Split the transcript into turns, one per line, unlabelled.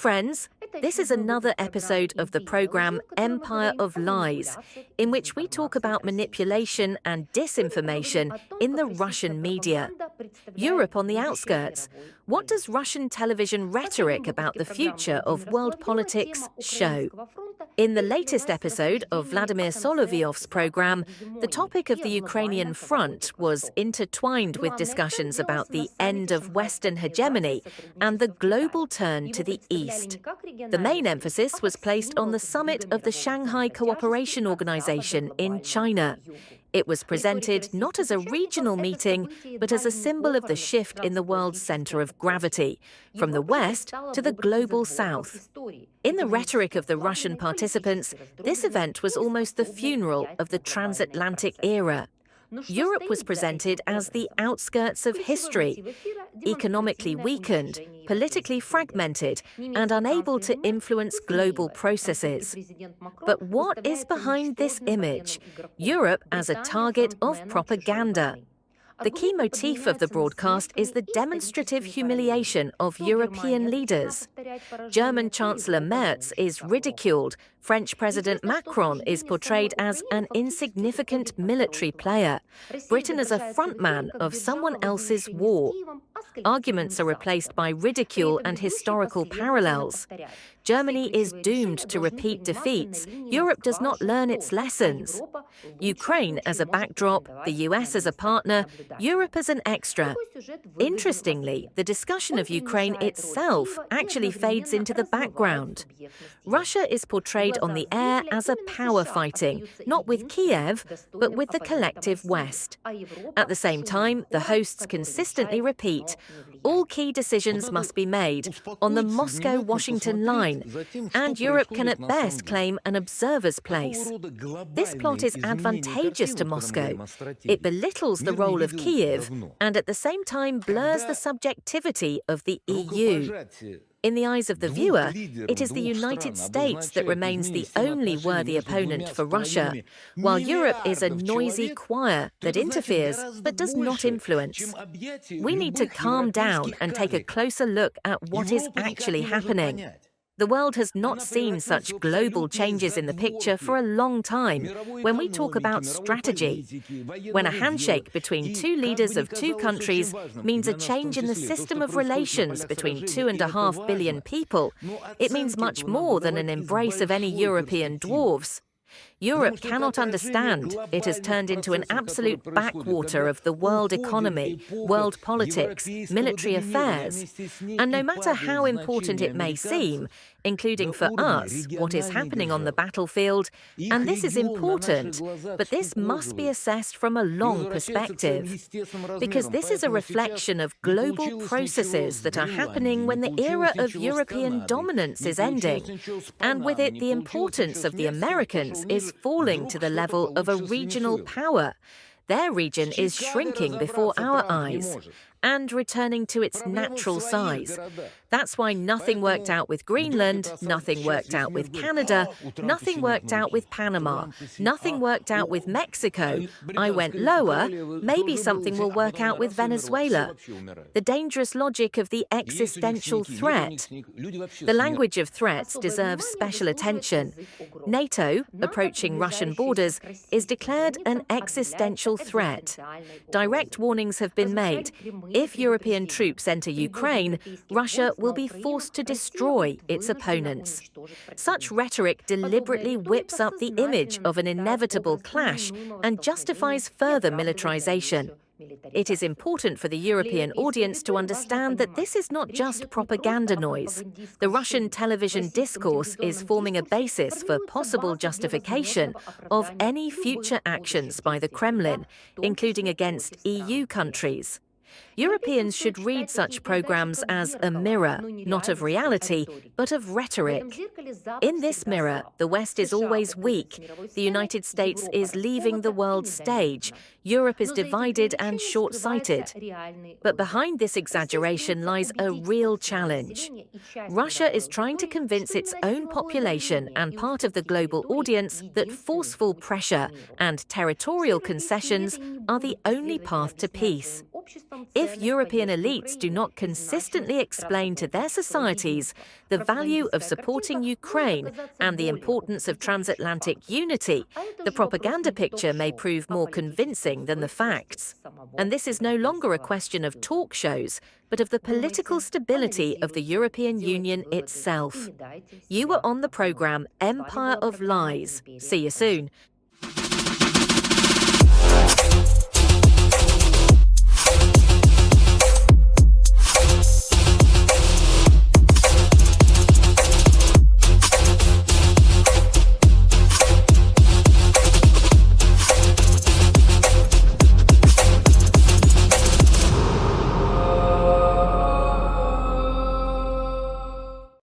friends. This is another episode of the program Empire of Lies, in which we talk about manipulation and disinformation in the Russian media. Europe on the outskirts. What does Russian television rhetoric about the future of world politics show? In the latest episode of Vladimir Solovyov's program, the topic of the Ukrainian front was intertwined with discussions about the end of Western hegemony and the global turn to the East. The main emphasis was placed on the summit of the Shanghai Cooperation Organization in China. It was presented not as a regional meeting, but as a symbol of the shift in the world's center of gravity, from the West to the global South. In the rhetoric of the Russian participants, this event was almost the funeral of the transatlantic era. Europe was presented as the outskirts of history, economically weakened, politically fragmented, and unable to influence global processes. But what is behind this image? Europe as a target of propaganda. The key motif of the broadcast is the demonstrative humiliation of European leaders. German Chancellor Merz is ridiculed. French President Macron is portrayed as an insignificant military player. Britain as a frontman of someone else's war. Arguments are replaced by ridicule and historical parallels. Germany is doomed to repeat defeats. Europe does not learn its lessons. Ukraine as a backdrop, the US as a partner, Europe as an extra. Interestingly, the discussion of Ukraine itself actually fades into the background. Russia is portrayed on the air as a power fighting, not with Kiev, but with the collective West. At the same time, the hosts consistently repeat, all key decisions must be made on the Moscow-Washington line, and Europe can at best claim an observer's place. This plot is advantageous to Moscow. It belittles the role of Kiev and at the same time blurs the subjectivity of the EU. In the eyes of the viewer, it is the United States that remains the only worthy opponent for Russia, while Europe is a noisy choir that interferes but does not influence. We need to calm down and take a closer look at what is actually happening. The world has not seen such global changes in the picture for a long time when we talk about strategy. When a handshake between two leaders of two countries means a change in the system of relations between 2.5 billion people, it means much more than an embrace of any European dwarfs. Europe cannot understand. It has turned into an absolute backwater of the world economy, world politics, military affairs. And no matter how important it may seem, including for us, what is happening on the battlefield, and this is important, but this must be assessed from a long perspective, because this is a reflection of global processes that are happening when the era of European dominance is ending, and with it the importance of the Americans is falling to the level of a regional power. Their region is shrinking before our eyes and returning to its natural size. That's why nothing worked out with Greenland, nothing worked out with Canada, nothing worked out with Panama, nothing worked out with Mexico. I went lower, maybe something will work out with Venezuela. The dangerous logic of the existential threat. The language of threats deserves special attention. NATO, approaching Russian borders, is declared an existential threat. Direct warnings have been made. If European troops enter Ukraine, Russia will be forced to destroy its opponents. Such rhetoric deliberately whips up the image of an inevitable clash and justifies further militarization. It is important for the European audience to understand that this is not just propaganda noise. The Russian television discourse is forming a basis for possible justification of any future actions by the Kremlin, including against EU countries. Europeans should read such programs as a mirror, not of reality, but of rhetoric. In this mirror, the West is always weak, the United States is leaving the world stage, Europe is divided and short-sighted. But behind this exaggeration lies a real challenge. Russia is trying to convince its own population and part of the global audience that forceful pressure and territorial concessions are the only path to peace. If European elites do not consistently explain to their societies the value of supporting Ukraine and the importance of transatlantic unity, the propaganda picture may prove more convincing than the facts. And this is no longer a question of talk shows, but of the political stability of the European Union itself. You were on the program Empire of Lies. See you soon.